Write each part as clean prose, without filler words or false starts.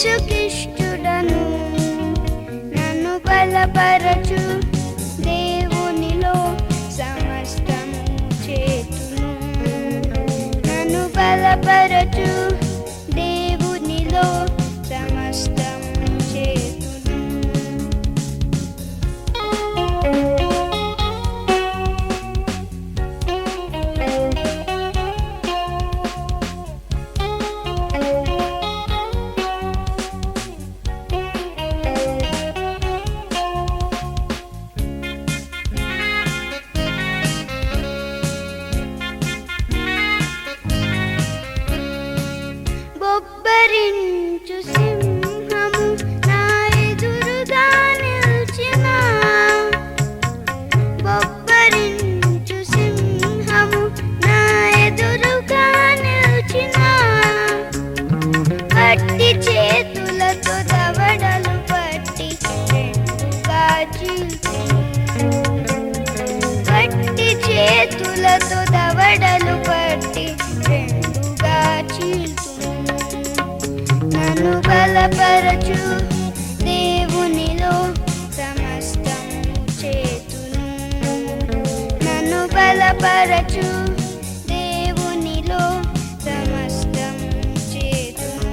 యేసుక్రీస్తుడను నన్ను బలపరచు దేవునిలో సమస్తము చేతును నన్ను బలపరచు దేవునిలో సమస్తము చేతును బొబ్బరించు సింహము నా ఎదురుగా నిల్చిన బొబ్బరించు సింహము నా ఎదురుగా నిల్చిన పట్టి చేతులతో దవడలు పట్టి రెండుగా చీల్చును పట్టి చేతులతో దవడలు పట్టి రెండుగా చీల్చును నన్ను బలపరచు దేవునిలో సమస్తము చేతును నన్ను బలపరచు దేవునిలో సమస్తము చేతును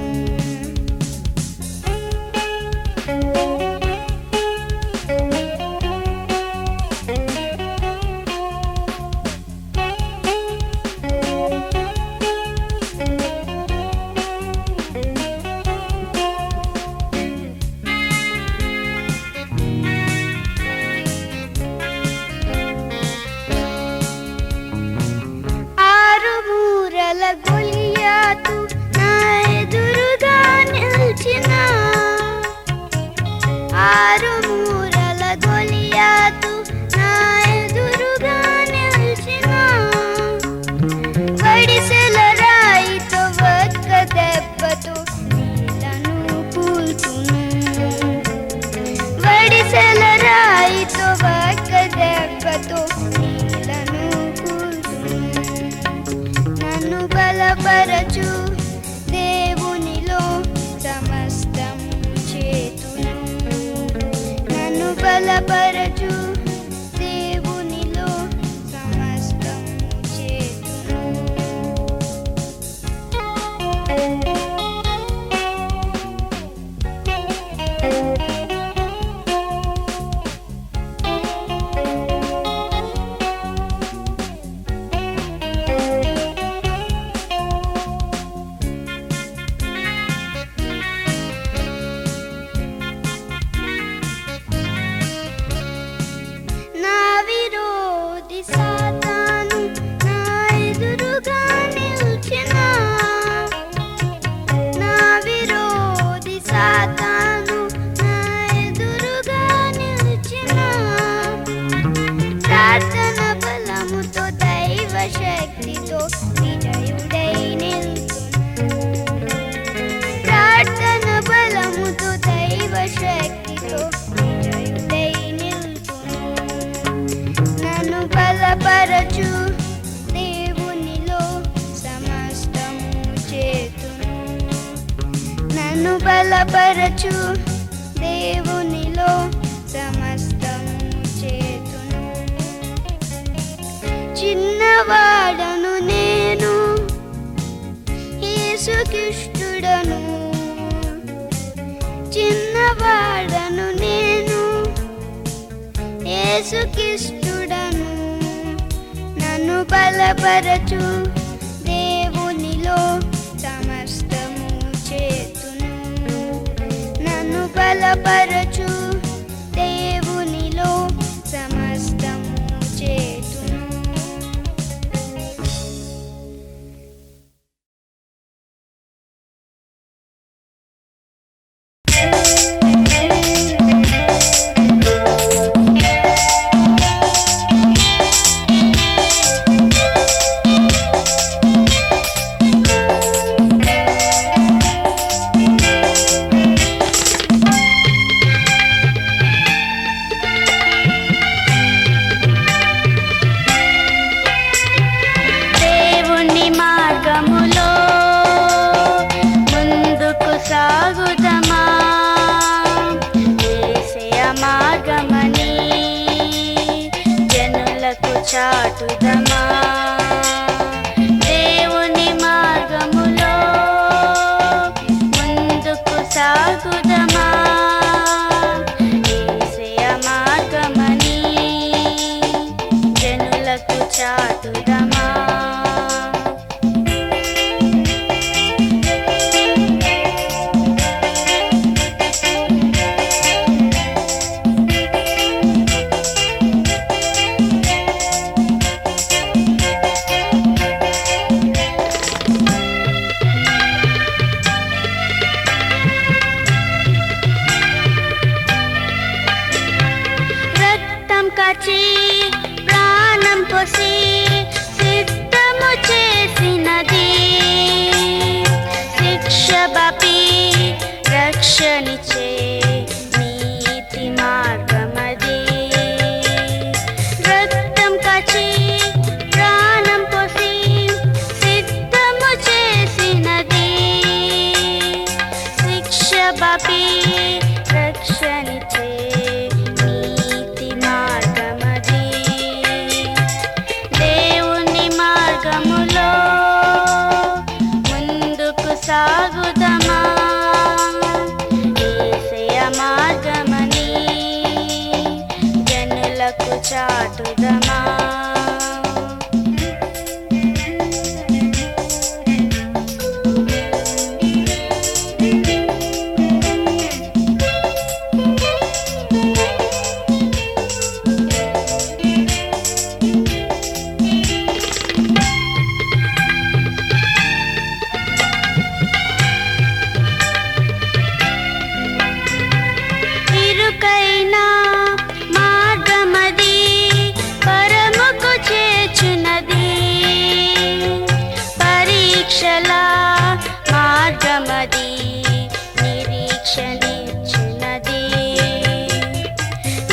ఆరు మూరల గొలియాతు నా ఎదురుగా నిల్చిన ఆరు మూరల గొలియాతు నా ఎదురుగా నిల్చిన వడిసెల రాయితో ఒక్క దెబ్బతో నీలను కూల్చును వడిసెల రాయితో ఒక్క దెబ్బతో నీలను కూల్చును నన్ను బలపరచు దేవునిలో సమస్తము చేతును నన్ను బలపరచు దేవునిలో సమస్తము చేతును నా విరోధి సాతాను నా ఎదురుగా నిల్చిన నా విరోధి సాతాను నా ఎదురుగా నిల్చిన ప్రార్థన బలముతో దైవ శక్తితో విజయుడై నిల్చును ప్రార్థన బలముతో దైవ శక్తితో విజయుడై నిల్చును నన్ను బలపరచు దేవునిలో సమస్తము చేతును నన్ను బలపరచు దేవునిలో సమస్తము చేతును చిన్నవాడను నేను యేసుక్రీస్తుడను చిన్నవాడను నేను యేసుక్రీస్తుడను నన్ను బలపరచు దేవునిలో సమస్తము చేతును నన్ను బలపరచు దేవునిలో సమస్తము చేతును చాటుదమా దేవుని మార్గములో ముందుకు సాగుదమా యేసయ్య మార్గమని జనులకు చాటుదమా కాచి ప్రాణం పోసి సిద్ధము చేసినది శిక్ష బాపి రక్షణిచ్చే నీతి మార్గమది రక్తం కాచి ప్రాణం పోసి సిద్ధము చేసినది శిక్ష బాపి రక్షణిచ్చే సాగుదమా యేసయ్య మార్గమని జనులకు చాటుదమా ఇరుకైనా మార్గమది పరముకు చేర్చునది పరీక్షల మార్గమది నిరీక్షనిచ్చునది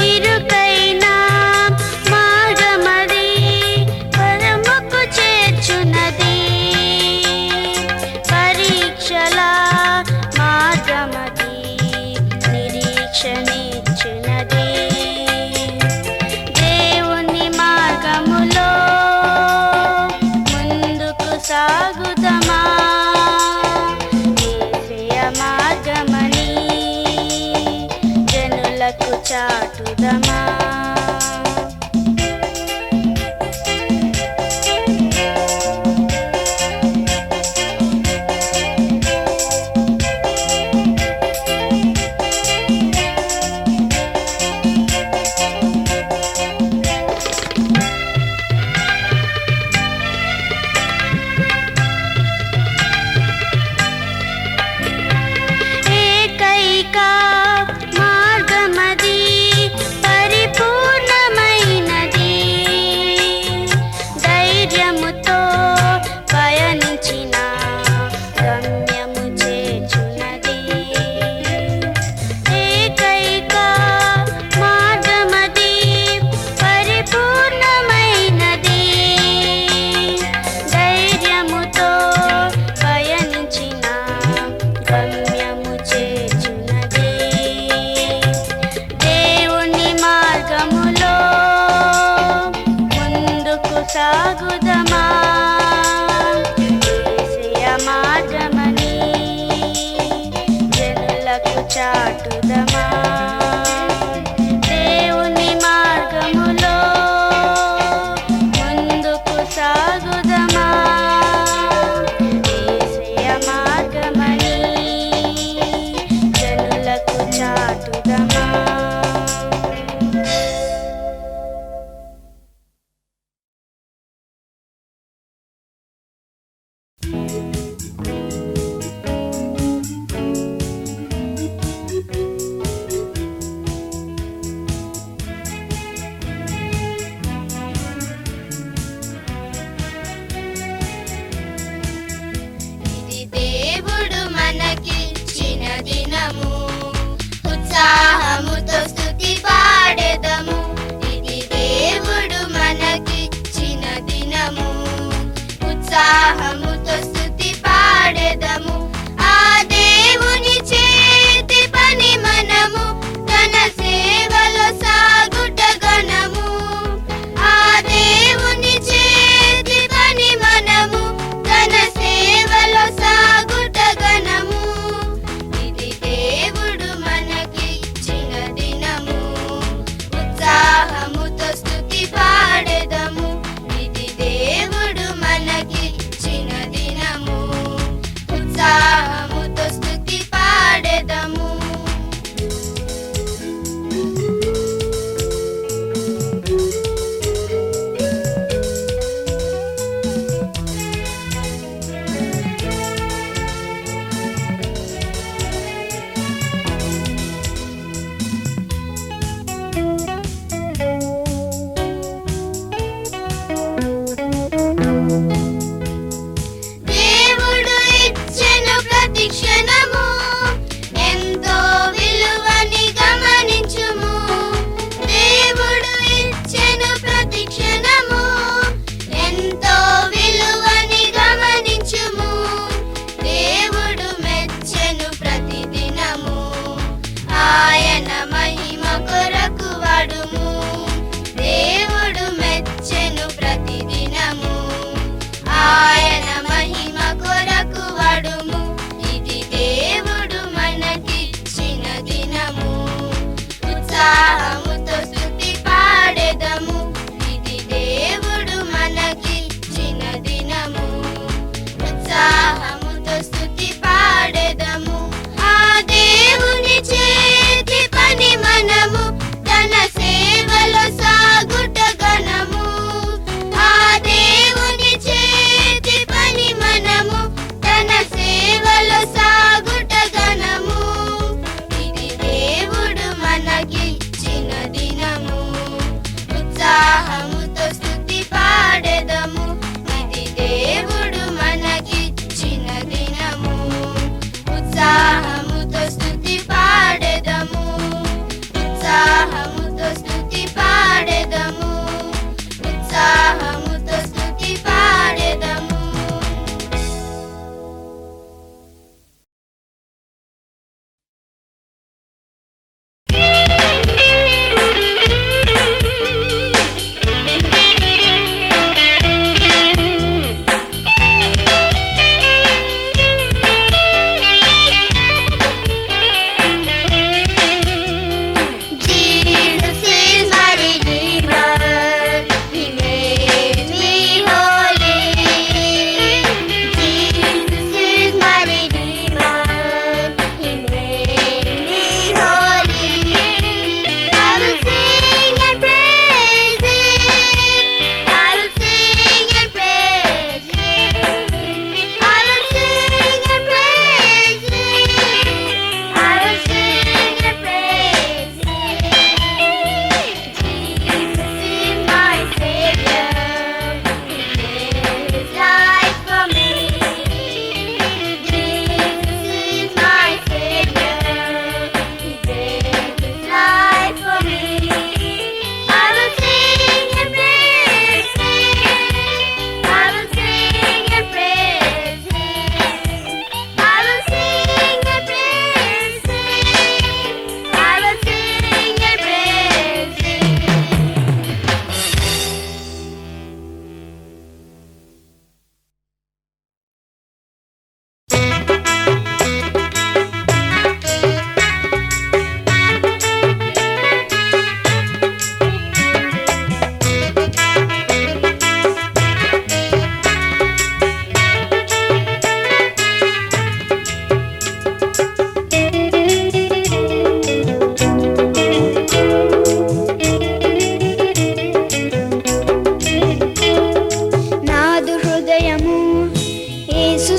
ఇరుకైనా మార్గమది పరముకు చేర్చునది పరీక్షల మార్గమది నిరీక్షనిచ్చునది దేవుని మార్గములో ముందుకు సాగుదమా యేసయ్య మార్గమని జనులకు చాటుదమా మార్గమది పరిపూర్ణమైనది ధైర్యముతో పయనించిన గమ్యము చేర్చునది ఏకైక మార్గమది పరిపూర్ణమైనది ధైర్యముతో పయనించిన గమ్యము చేర్చునది దేవుని మార్గములో ముందుకు సాగుదమా యేసయ్య మార్గమని జనులకు చాటుదమా దేవుని మార్గములో ముందుకు సాగుదమా యేసయ్య మార్గమని జనులకు చాటుదమా ఇది దేవుడు మనకిచ్చిన దినము ఉత్సాహముతో స్తుతి పాడెదము ఇది దేవుడు మనకిచ్చిన దినము ఉత్సాహముతో స్తుతి పాడెదము ఆ దేవుని చేతి పని మనము తన సేవలో సాగుట గణము ఆ దేవుని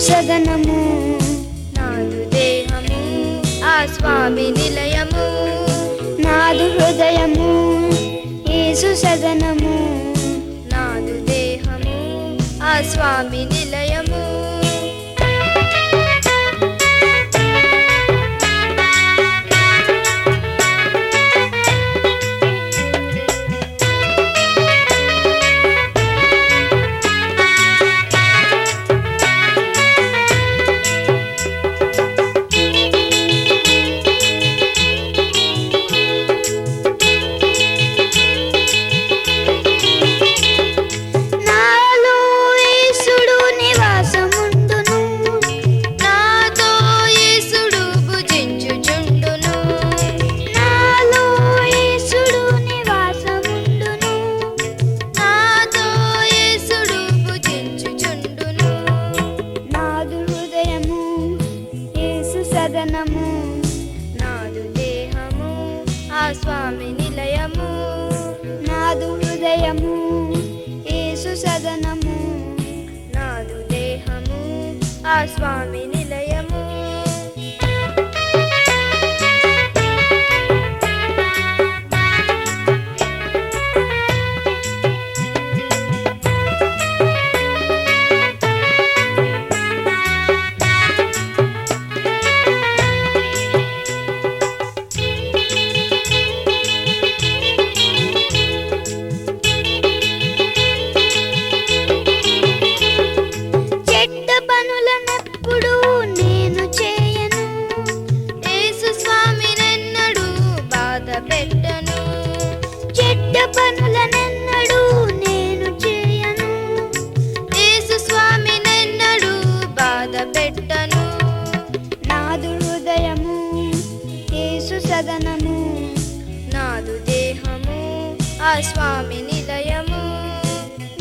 సదనము నాదు దేహము ఆ స్వామి నిలయము నాదు హృదయము యేసు సదనము నాదు దేహము ఆ స్వామి నిలయము నాదు దేహము ఆ స్వామి నిలయము నాదు హృదయము యేసు సదనము నాదు దేహము ఆ స్వామి నిలయము సదనము నాదు దేహము ఆ స్వామి నిలయము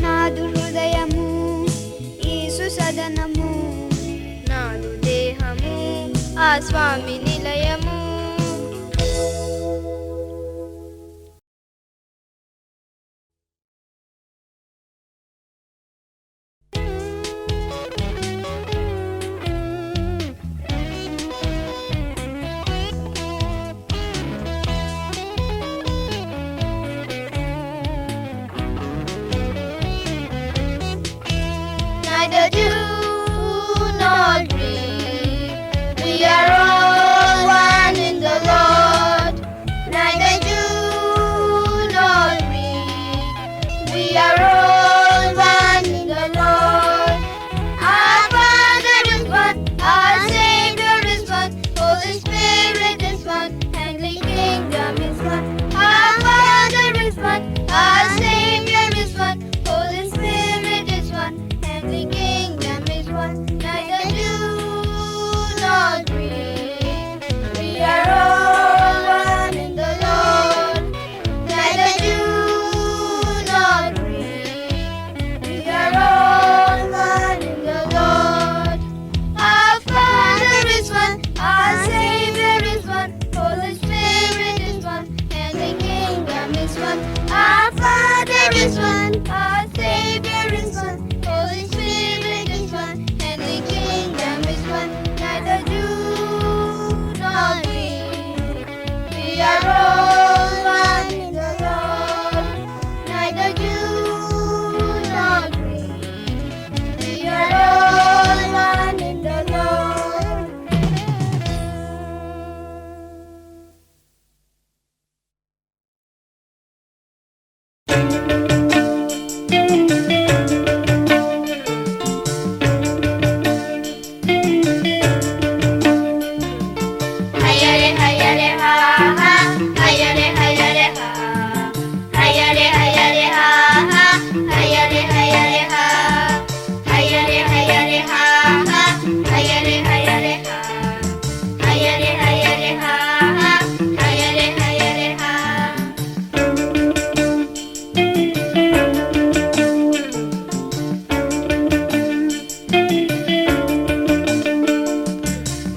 నాదు హృదయము యేసు సదనము నాదు దేహము ఆ స్వామి నిలయము Neither do nor dream, we are all one in the Lord. Neither do nor dream, we are all one in the Lord. Our Father is one, our Savior is one, Holy Spirit is one, Heavenly Kingdom is one. Our Father is one, our Savior is one, Holy Spirit is one, Heavenly Kingdom is one. Neither do nor dream, we are all one in the Lord. Neither do nor dream, we are all one in the Lord. Our Father is one, our Savior is one, Holy Spirit is one, and the Kingdom is one. Our Father is one, our Savior is one, Holy Spirit is one, and the Kingdom is one. Neither do nor dream, we are all one in the Lord. Neither do nor dream, we are all one in the Lord. Hayare hayare ha ha, hayare hayare ha, hayare hayare ha ha, hayare hayare ha, hayare hayare ha ha, hayare hayare ha, hayare hayare ha ha, hayare hayare ha.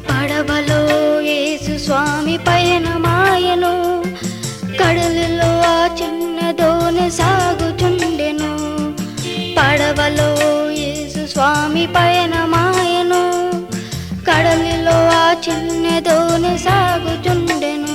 పడవలో యేసు స్వామి పయనమాయను కడలిలో ఆ చిన్న దోణి సాగుచుండెను పడవలో యేసు స్వామి పయనమాయను చిన్నదోనె సాగుచుండెను.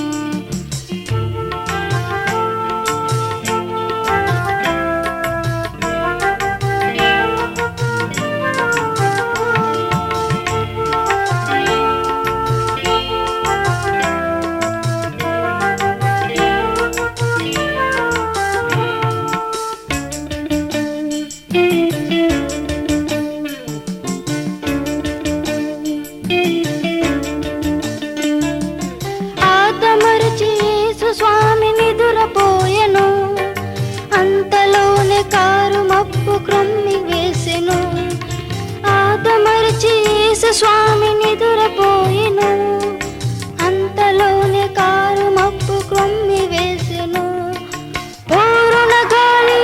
స్వామి నిదురపోయెను, అంతలోనే car మబ్బు క్రొమ్మి వేసెను. ఆదమరచి యేసు స్వామి నిదురపోయెను, అంతలోనే car మబ్బు క్రొమ్మి వేసెను. పోరున గాలి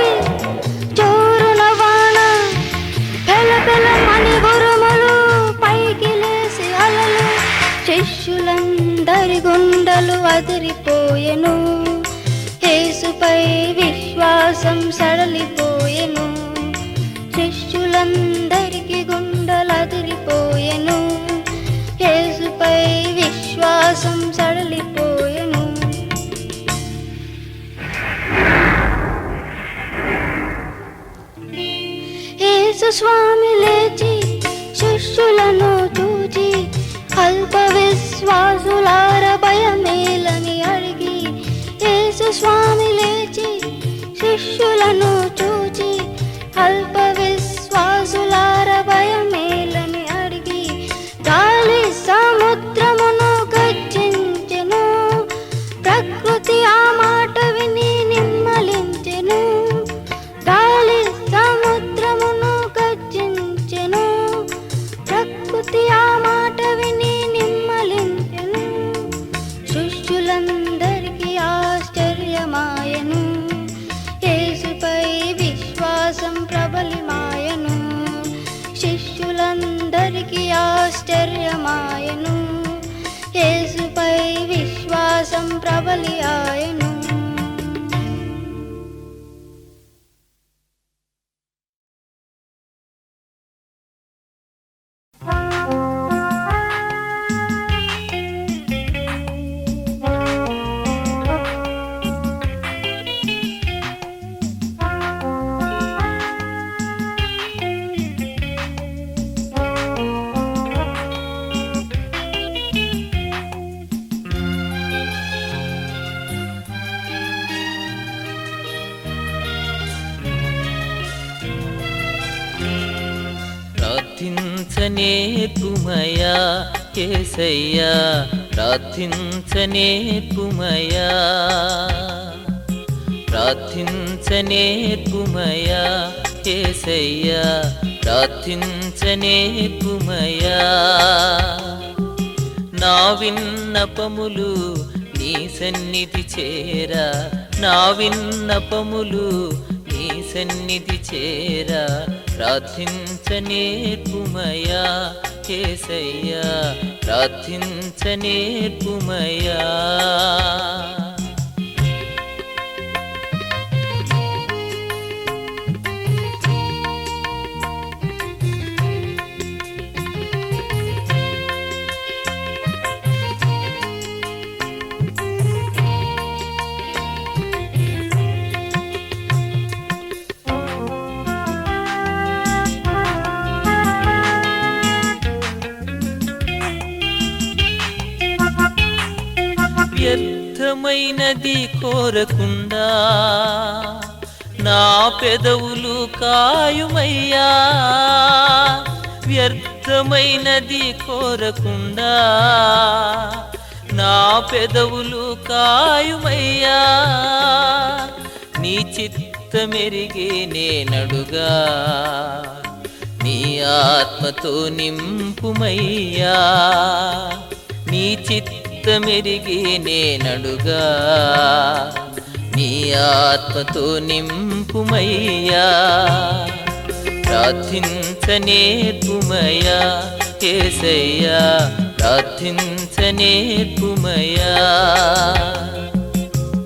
జోరున వాన, పెల పెల మణి గురుములు పైకి లేసి అలలు, శిష్యులందరి గుండెలు అదిరిపోయెను. యేసుపై విశ్వాసం సడలిపోయెను, శిష్యులందరికి గుండెలు అదిరిపోయెను. యేసుపై విశ్వాసం సడలిపోయెను. యేసు స్వామి లేచి శిష్యులను చూచి, అల్ప విశ్వాసులార భయమేలని అడిగి. యేసు స్వామి లేచి శిష్యులను చూచి, అల్ప విశ్వాసులార భయమేలని అడిగి. గాలి సముద్రమును గర్జించెను, ప్రకృతి ఆ మాట విని నిమ్మలించెను. గాలి సముద్రమును గర్జించెను, ప్రకృతి ఆ మాట విని నిమ్మలించెను. శిష్యులందరికీ ఆశ్చర్యమాయెను, యేసుపై విశ్వాసం ప్రబలిమాయెను. శిష్యులందరికీ ఆశ్చర్యమాయెను, యేసుపై విశ్వాసం ప్రబలి ఆయెను. ప్రార్థించనేర్పుమయా యేసయ్యా, ప్రార్థించనేర్పుమయా, ప్రార్థించనేర్పుమయా యేసయ్యా, ప్రార్థించనేర్పుమయా. నా విన్నపములు నీ సన్నిధి చేరా, నా విన్నపములు నీ సన్నిధి చేరా. ప్రార్థించనేర్పుమయా యేసయ్యా, ప్రార్థించనేర్పుమయా. వ్యర్థమైనది కోరకుండా నా పెదవులు కాయుమయ్యా, వ్యర్థమైనది కోరకుండా నా పెదవులు కాయుమయ్యా. నీ చిత్తమెరిగే నేనడుగా, నీ ఆత్మతో నింపుమయ్యా. నీ చిత్తమెరిగే నేనడుగా, నీ ఆత్మతో నింపుమయ్యా. ప్రార్థించనేర్పుమయా యేసయ్యా, ప్రార్థించనేర్పుమయా,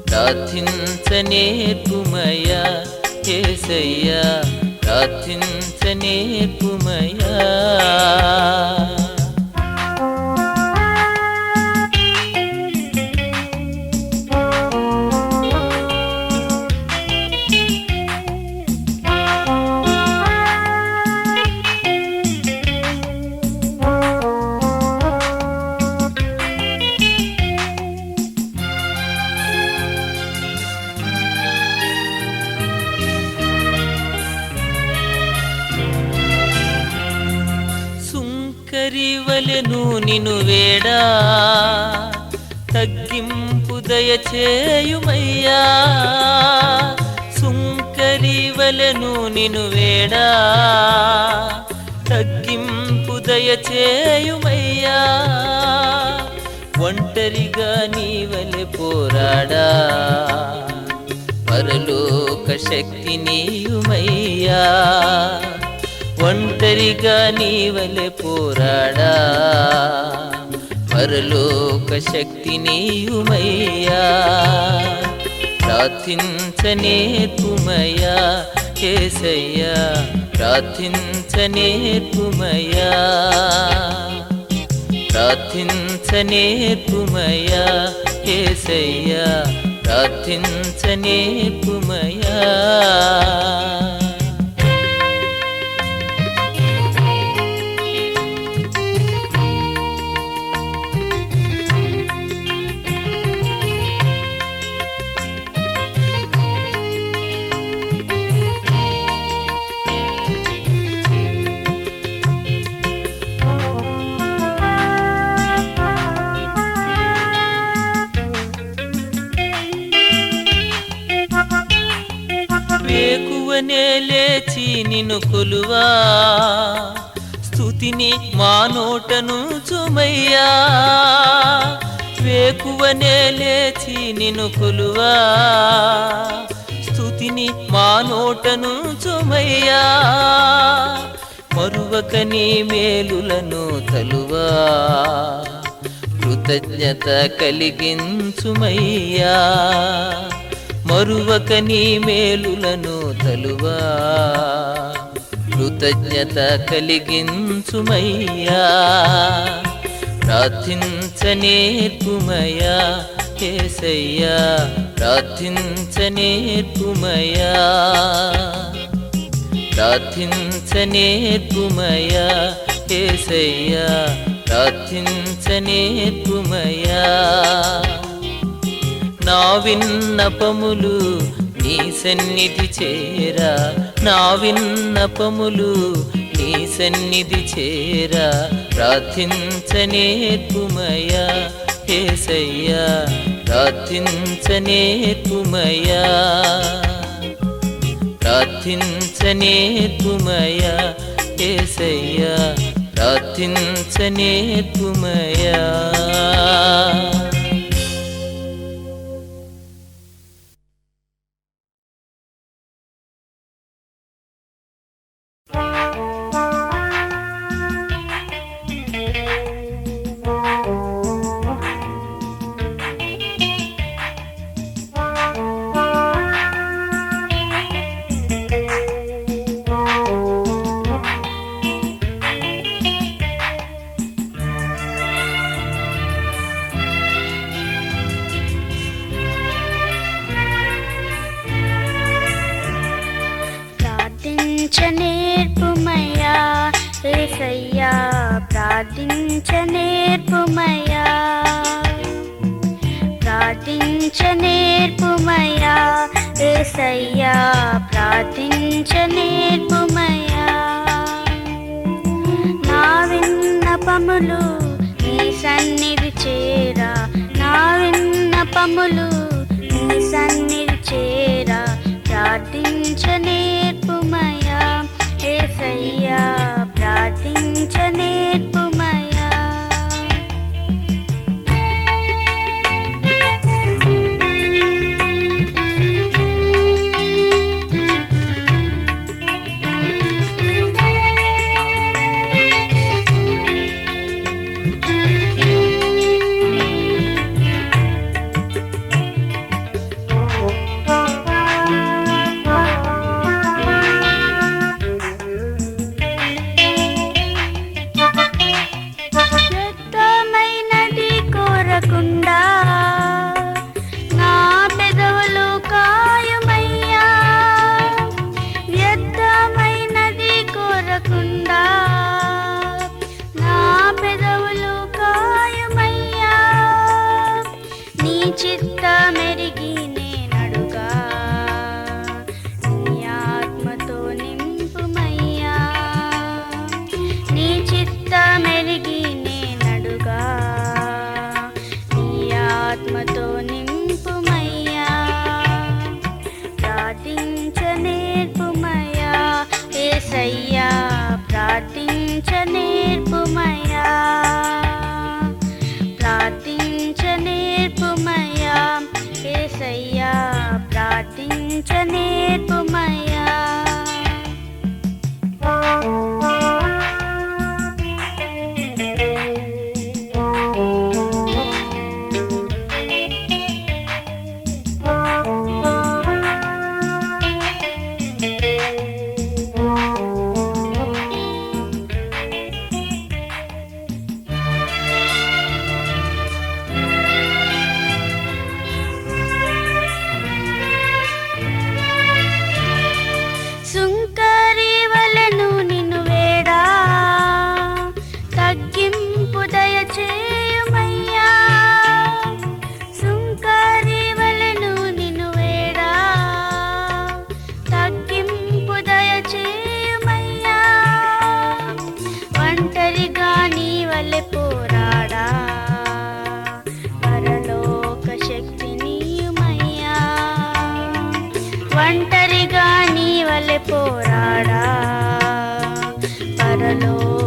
ప్రార్థించనేర్పుమయా యేసయ్యా, ప్రార్థించనేర్పుమయా. సుంకరివలెను నిను వేడా తగ్గింపు దయచేయుమయ్యా సుంకరివలెను నిను వేడా తగ్గింపు దయచేయుమయ్యా ఒంటరిగా నీవలె పోరాడా పరలోక శక్తి నీయుమయ్యా ఒంటరిగా నీవలె పోరాడా పరలోక శక్తి నీయుమయ్యా ప్రార్థించనేర్పుమయ్యా యేసయ్యా ప్రార్థించనేర్పుమయ్యా ప్రార్థించనేర్పుమయ్యా యేసయ్యా ప్రార్థించనేర్పుమయ్యా వేకువనే లేచి నిన్ను కొలువా స్తుతిని మా నోటను చుమయ్యా వేకువనే లేచి నిన్ను కొలువా స్తుతిని మా నోటను చుమయ్యా మరువక నీ మేలులను తలువా కృతజ్ఞత కలిగించుమయ్యా మరువక నీ మేలులను తలువా కృతజ్ఞత కలిగించుమయ్యా ప్రార్థించనేర్పుమయ్యా యేసయ్యా ప్రార్థించనేర్పుమయ్యా ప్రార్థించనేర్పుమయ్యా యేసయ్యా ప్రార్థించనేర్పుమయ్యా నా విన్నపములు నీ సన్నిధి చేరా నా విన్నపములు నీ సన్నిధి చేరా ప్రార్థించనేర్పుమయ్యా యేసయ్యా ప్రార్థించనేర్పుమయ్యా ప్రార్థించనేర్పుమయ్యా యేసయ్యా ప్రార్థించనేర్పుమయ్యా ప్రార్థించనేర్పుమయ్యా యేసయ్యా ప్రార్థించనేర్పుమయ్యా ప్రార్థించనేర్పుమయ్యా యేసయ్యా ప్రార్థించనేర్పుమయ్యా నా విన్నపములు నీ సన్నిధి చేరా నా విన్నపములు నీ సన్నిధి చేరా ప్రార్థించనేర్పుమయ్యా యేసయ్యా ప్రార్థించనేర్పుమయ్యా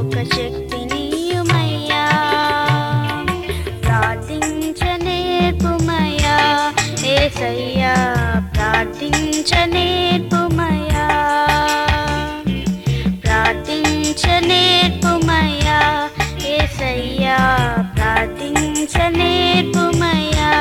పరలోక శక్తినియుమయ్యా ప్రార్థించ నేర్పుమయ్యా యేసయ్యా ప్రార్థించ నేర్పుమయ్యా ప్రార్థించ నేర్పుమయ్యా యేసయ్యా ప్రార్థించ నేర్పుమయ్యా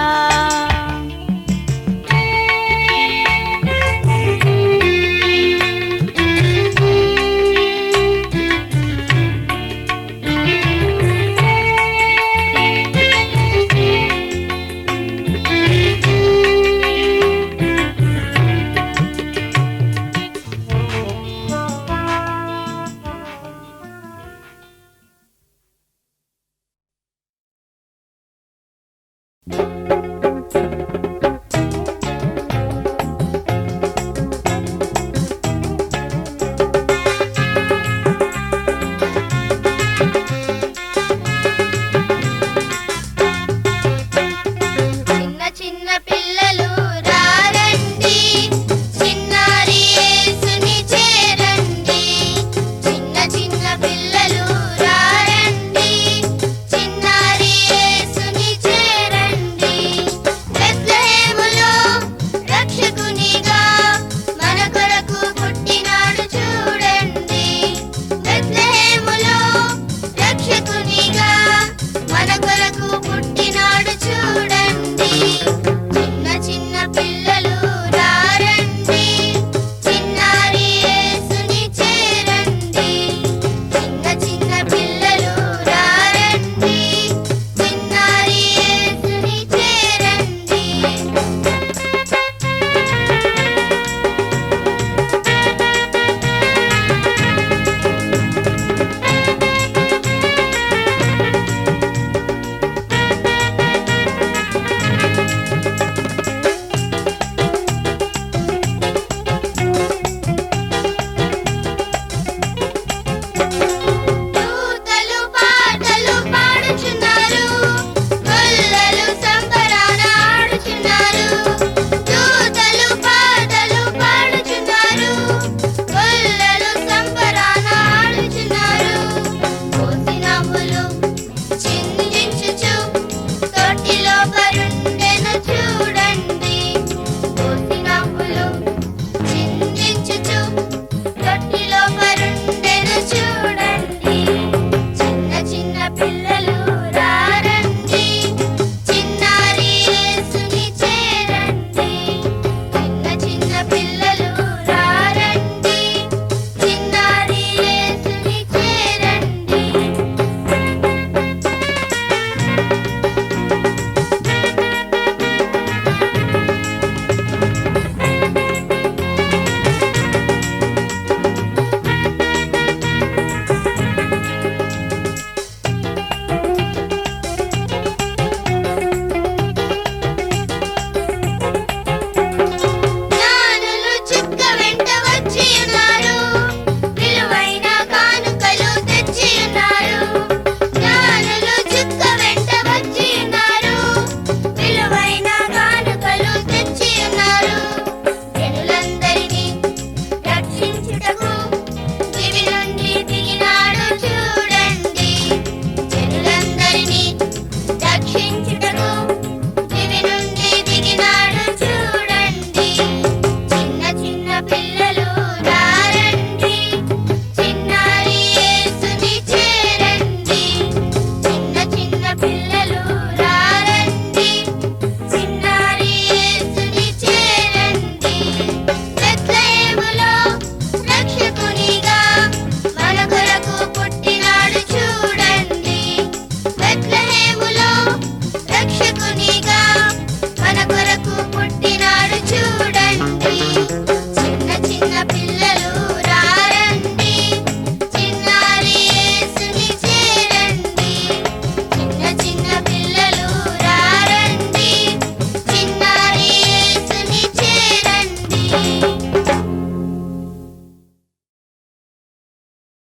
మన కొరకు